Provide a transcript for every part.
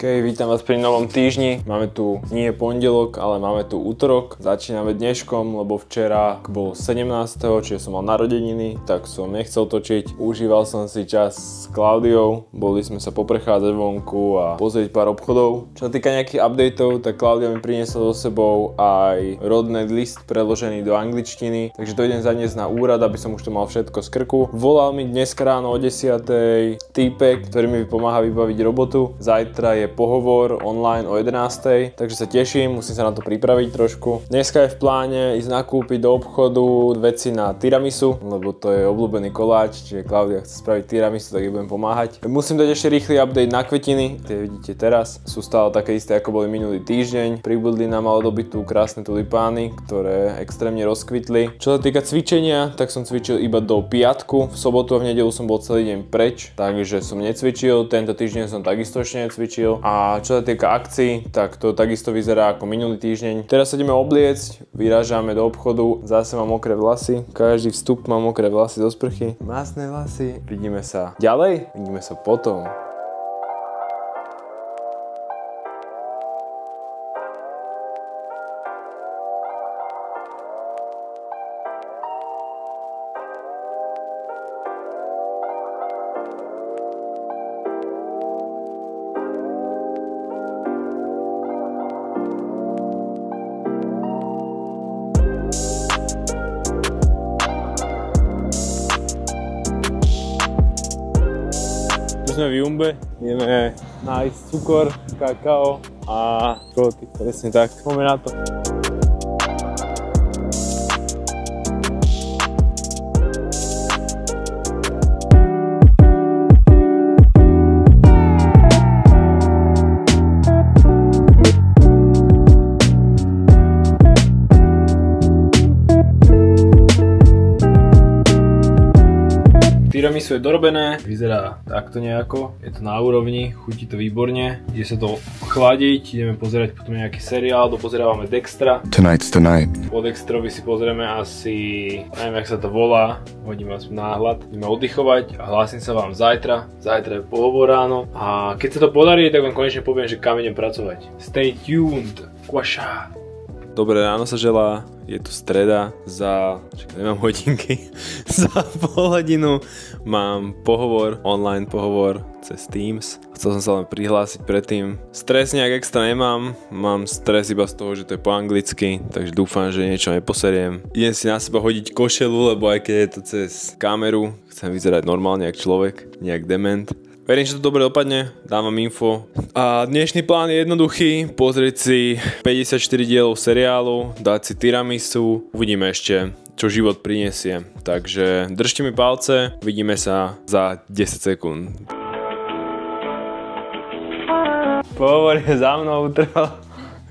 Vítam vás pri novom týždni. Máme tu nie pondelok, ale máme tu útorok. Začíname dneškom, lebo včera bol 17. čiže som mal narodeniny, tak som nechcel točiť. Užíval som si čas s Klaudiou, boli sme sa poprechádzať vonku a pozrieť pár obchodov. Čo sa týka nejakých updateov, tak Klaudia mi priniesla so sebou aj rodný list preložený do angličtiny, takže to idem zaniesť na úrad, aby som už to mal všetko z krku. Volal mi dneska ráno o 10:00 týpek, ktorý mi pomáha vybaviť robotu. Zajtra je pohovor online o 11:00, takže sa teším, musím sa na to pripraviť trošku. Dneska je v pláne ísť nakúpiť do obchodu veci na tiramisu, lebo to je obľúbený koláč, čiže Klaudia chce spraviť tiramisu, tak jej budem pomáhať. Musím dať ešte rýchly update na kvetiny, tie vidíte teraz, sú stále také isté ako boli minulý týždeň. Pribudli nám ale dobytú krásne tulipány, ktoré extrémne rozkvitli. Čo sa týka cvičenia, tak som cvičil iba do piatku, v sobotu a v nedeľu som bol celý deň preč, takže som necvičil, tento týždeň som takisto ešte necvičil. A čo sa týka akcií, tak to takisto vyzerá ako minulý týždeň. Teraz sa ideme obliecť, vyrážame do obchodu, zase mám mokré vlasy, každý vstup má mokré vlasy zo sprchy. Másne vlasy. Vidíme sa ďalej, vidíme sa potom. Sme v Jumbe, ideme nájsť cukor, kakao a škroty, presne tak, poďme na to. Tiramisu je dorobené, vyzerá takto nejako, je to na úrovni, chutí to výborne, ide sa to chladiť, ideme pozerať potom nejaký seriál, dopozerávame Dextra. Tonight's the night. Po Dextrovi si pozrieme asi, neviem jak sa to volá, hodím vás náhľad, ideme oddychovať a hlásim sa vám zajtra je pohovor ráno a keď sa to podarí, tak vám konečne poviem, že kam idem pracovať. Stay tuned, kvaša. Dobré ráno sa želá, je tu streda, nemám hodinky, za pol hodinu mám pohovor, online pohovor cez Teams. Chcel som sa len prihlásiť predtým. Stres nejak extra nemám, mám stres iba z toho, že to je po anglicky, takže dúfam, že niečo neposeriem. Idem si na seba hodiť košelu, lebo aj keď je to cez kameru, chcem vyzerať normálne jak človek, nejak dement. Verím, že to dobre dopadne, dám vám info. A dnešný plán je jednoduchý, pozrieť si 54 dielov seriálu, dať si tiramisu, uvidíme ešte, čo život prinesie. Takže držte mi palce, vidíme sa za 10 sekúnd. Pohovor je za mnou, trval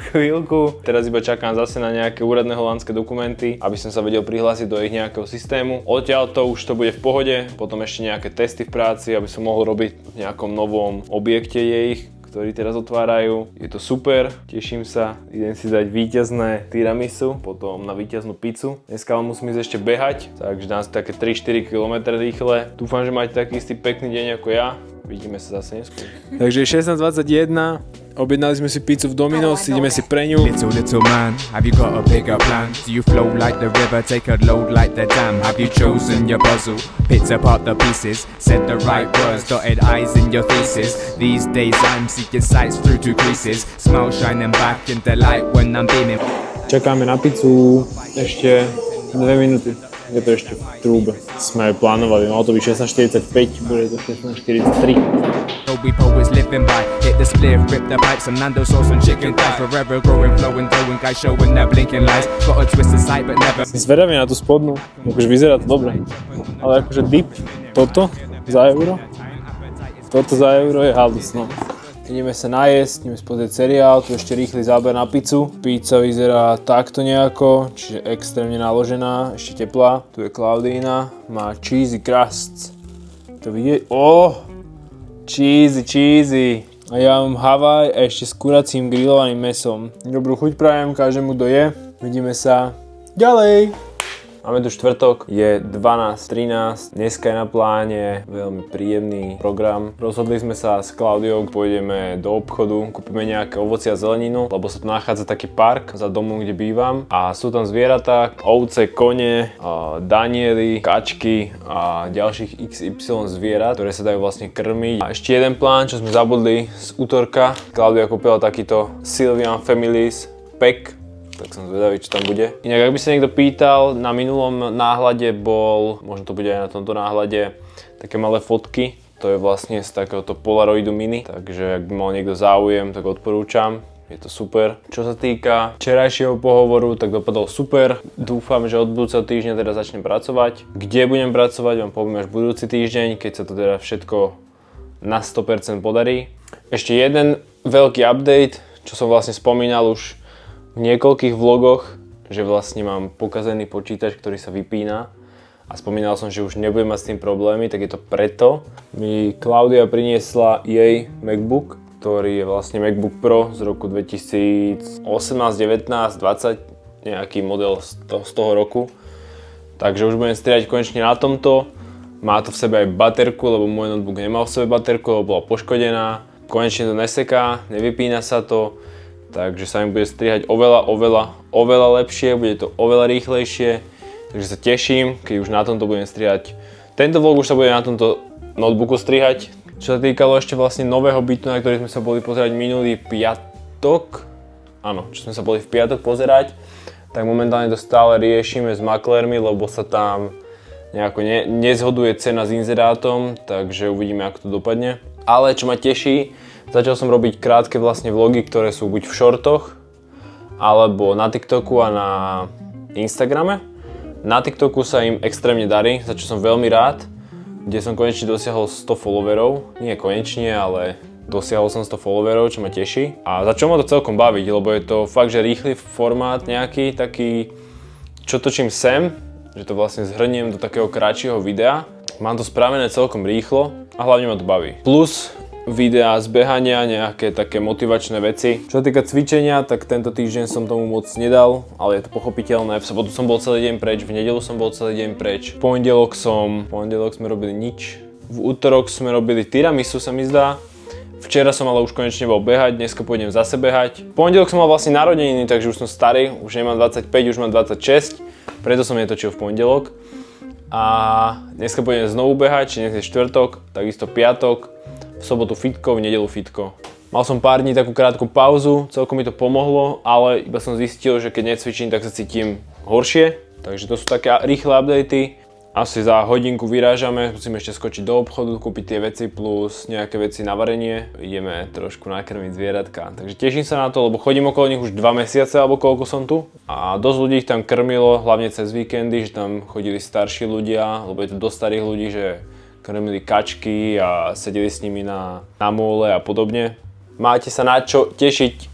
chvíľku. Teraz iba čakám zase na nejaké úradné holandské dokumenty, aby som sa vedel prihlásiť do ich nejakého systému. Odtiaľto už to bude v pohode, potom ešte nejaké testy v práci, aby som mohol robiť v nejakom novom objekte ich, ktorý teraz otvárajú. Je to super, teším sa. Idem si dať víťazné tiramisu, potom na víťaznú pizzu. Dneska vám musím ísť ešte behať, takže dám si také 3-4 km rýchle. Dúfam, že máte taký istý pekný deň ako ja. Vidíme sa zase neskôr. Takže 16:21. Objednali sme si pizzu v Domino's, ideme si pre ňu. Little man, have you got a bigger plan? Do you flow like the river, take a load like the dam? Have you chosen your puzzle, picked apart the pieces, said the right words, dotted I's in your thesis? These days I'm seeking sights through two creases, smile shining back in the light when I'm beaming. Čakáme na pizzu ešte 2 minúty. Je to ešte v trúbe. Sme plánovali, malo to byť 16:45, bude to 16:43. We poets living by, hit the spliff, rip the pipes, some Nando sauce and chicken thighs, forever growing, flowing, throwing guys showing their blinking lights. Got a twisted sight but never. Zvedavý na tú spodnú, akože vyzerá to dobre, ale akože dip, toto za euro je halus, no. Ideme sa najesť, ideme pozrieť seriál, tu ešte rýchly záber na pizzu. Pizza vyzerá takto nejako, čiže extrémne naložená, ešte teplá. Tu je Klaudína, má cheesy crust. To vidieť, cheesy. A ja mám Havaj a ešte s kuracím grillovaným mäsom. Dobrú chuť prajem každému, kto je. Vidíme sa ďalej. Máme tu štvrtok, je 12:13, dneska je na pláne veľmi príjemný program. Rozhodli sme sa s Klaudiou, pôjdeme do obchodu, kúpime nejaké ovocie a zeleninu, lebo sa tu nachádza taký park za domom, kde bývam a sú tam zvieratá, ovce, kone, daniely, kačky a ďalších XY zvierat, ktoré sa dajú vlastne krmiť. A ešte jeden plán, čo sme zabudli z útorka. Klaudia kúpila takýto Sylvian Families pack, tak som zvedavý, čo tam bude. Inak, ak by sa niekto pýtal, na minulom náhľade bol, možno to bude aj na tomto náhľade, také malé fotky. To je vlastne z takéhoto Polaroidu mini, takže ak by mal niekto záujem, tak odporúčam. Je to super. Čo sa týka včerajšieho pohovoru, tak dopadol super. Dúfam, že od budúceho týždňa teda začnem pracovať. Kde budem pracovať, vám poviem až budúci týždeň, keď sa to teda všetko na 100% podarí. Ešte jeden veľký update, čo som vlastne spomínal už v niekoľkých vlogoch, že vlastne mám pokazený počítač, ktorý sa vypína a spomínal som, že už nebudem mať s tým problémy, tak je to preto. Mi Klaudia priniesla jej MacBook, ktorý je vlastne MacBook Pro z roku 2018, 19, 20, nejaký model z toho roku. Takže už budem strieľať konečne na tomto. Má to v sebe aj baterku, lebo môj notebook nemal v sebe baterku, lebo bola poškodená. Konečne to neseká, nevypína sa to. Takže sa mi bude strihať oveľa lepšie, bude to oveľa rýchlejšie. Takže sa teším, keď už na tomto budem strihať. Tento vlog už sa bude na tomto notebooku strihať. Čo sa týkalo ešte vlastne nového bytu, na ktorý sme sa boli pozerať minulý piatok. Áno, čo sme sa boli v piatok pozerať. Tak momentálne to stále riešime s maklérmi, lebo sa tam nejako nezhoduje cena s inzerátom. Takže uvidíme, ako to dopadne. Ale čo ma teší, začal som robiť krátke vlastne vlogy, ktoré sú buď v shortoch, alebo na TikToku a na Instagrame. Na TikToku sa im extrémne darí, za čo som veľmi rád, kde som konečne dosiahol 100 followerov. Nie konečne, ale dosiahol som 100 followerov, čo ma teší. A za čo ma to celkom baviť, lebo je to fakt, že rýchly formát nejaký, taký, čo točím sem, že to vlastne zhrniem do takého kratšieho videa. Mám to spravené celkom rýchlo a hlavne ma to baví. Plus videá z behania, nejaké také motivačné veci. Čo sa týka cvičenia, tak tento týždeň som tomu moc nedal, ale je to pochopiteľné. V sobotu som bol celý deň preč, v nedeľu som bol celý deň preč. V pondelok sme robili nič. V útorok sme robili tiramisu, sa mi zdá. Včera som ale už konečne bol behať, dneska pôjdem zase behať. V pondelok som mal vlastne narodeniny, takže už som starý, už nemám 25, už mám 26, preto som netočil v pondelok. A dneska pôjdem znovu behať, či dnes je štvrtok, takisto piatok. V sobotu fitko, v nedeľu fitko. Mal som pár dní takú krátku pauzu, celkom mi to pomohlo, ale iba som zistil, že keď necvičím, tak sa cítim horšie. Takže to sú také rýchle updaty. Asi za hodinku vyrážame, musíme ešte skočiť do obchodu, kúpiť tie veci plus nejaké veci na varenie. Ideme trošku nakrmiť zvieratka. Takže teším sa na to, lebo chodím okolo nich už 2 mesiace alebo koľko som tu. A dosť ľudí ich tam krmilo, hlavne cez víkendy, že tam chodili starší ľudia, lebo je tu dosť starých ľudí, že krmili kačky a sedeli s nimi na môle a podobne. Máte sa na čo tešiť.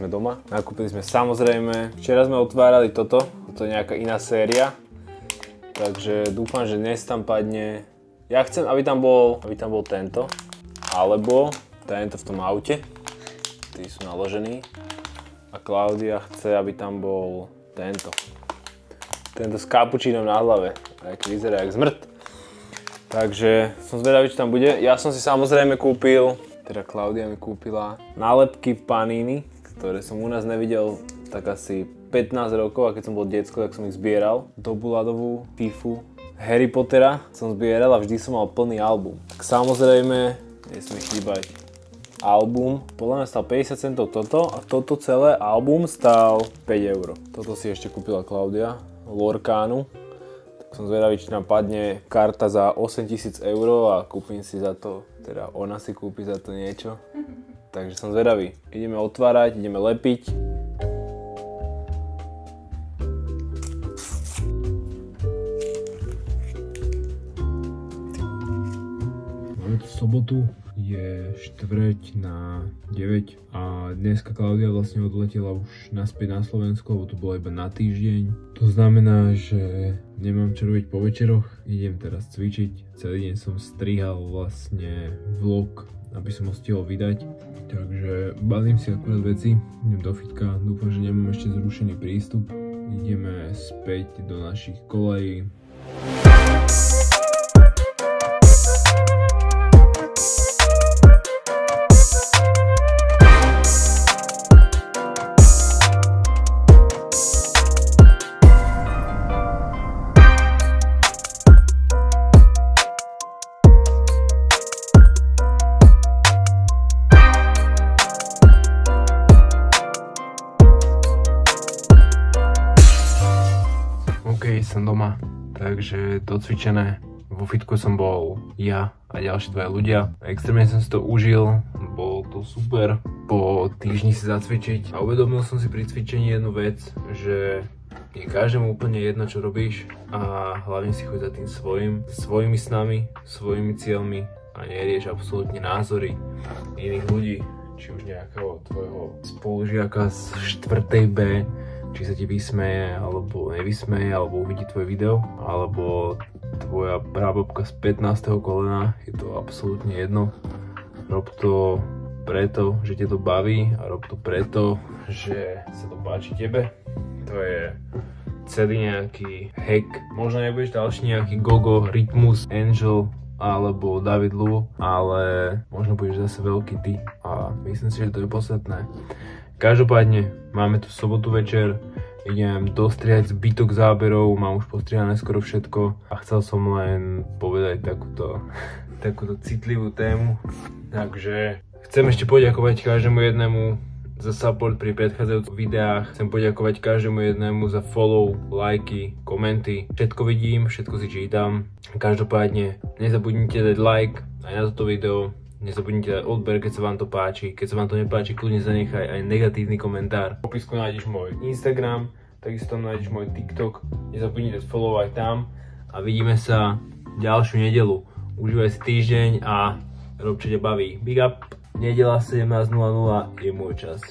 Doma. Nakúpili sme samozrejme, včera sme otvárali toto je nejaká iná séria, takže dúfam, že dnes tam padne. Ja chcem, aby tam bol tento, alebo tento v tom aute, tí sú naložení, a Klaudia chce, aby tam bol tento s kapučínom na hlave, aký vyzerá jak zmrt. Takže som zvedavý, čo tam bude. Ja som si samozrejme kúpil, teda Klaudia mi kúpila nálepky Panini, ktoré som u nás nevidel tak asi 15 rokov, a keď som bol decko, tak som ich zbieral. Dobuladovú, Fifu, Harry Pottera som zbieral a vždy som mal plný album. Tak samozrejme, nesmie chýbať album. Podľa mňa stal 50 centov toto a toto celé album stal 5 €. Toto si ešte kúpila Klaudia, Lorcanu. Tak som zvedavý, či nám padne karta za 8 000 € a kúpim si za to, teda ona si kúpi za to niečo. Takže som zvedavý. Ideme otvárať, ideme lepiť. Máme tu sobotu, je 8:45 a dneska Klaudia vlastne odletela už naspäť na Slovensku, lebo tu bola iba na týždeň. To znamená, že nemám čo robiť po večeroch, idem teraz cvičiť. Celý deň som strihal vlastne vlog, aby som ho stihol vydať. Takže balím si akurát veci, idem do fitka, dúfam, že nemám ešte zrušený prístup. Ideme späť do našich kolejí. Som doma, takže docvičené. Vo fitku som bol ja a ďalší dvaja ľudia. Extrémne som si to užil, bolo to super po týždni si zacvičiť a uvedomil som si pri cvičení jednu vec, že je každému úplne jedno, čo robíš a hlavne si choď za tým svojimi snami, svojimi cieľmi a nerieš absolútne názory iných ľudí, či už nejakého tvojho spolužiaka z 4. B, či sa ti vysmeje, alebo nevysmeje, alebo uvidí tvoje video, alebo tvoja prababka z 15. kolena, je to absolútne jedno. Rob to preto, že ťa to baví a rob to preto, že sa to páči tebe. To je celý nejaký hack. Možno nebudeš ďalší nejaký Gogo, Rytmus, Angel alebo David Lu, ale možno budeš zase veľký ty a myslím si, že to je podstatné. Každopádne, máme tu sobotu večer, idem dostriať zbytok záberov, mám už postrihané skoro všetko a chcel som len povedať takúto citlivú tému. Takže chcem ešte poďakovať každému jednému za support pri predchádzajúcich videách, chcem poďakovať každému jednému za follow, lajky, komenty, všetko vidím, všetko si čítam. Každopádne, nezabudnite dať like aj na toto video. Nezabudnite dať odber, keď sa vám to páči. Keď sa vám to nepáči, kľudne zanechaj aj negatívny komentár. V popisku nájdeš môj Instagram, takisto tam nájdeš môj TikTok. Nezabudnite dať follow aj tam. A vidíme sa ďalšiu nedelu. Užívaj si týždeň a rob, čo ťa baví. Big up! Nedela 17:00 je môj čas.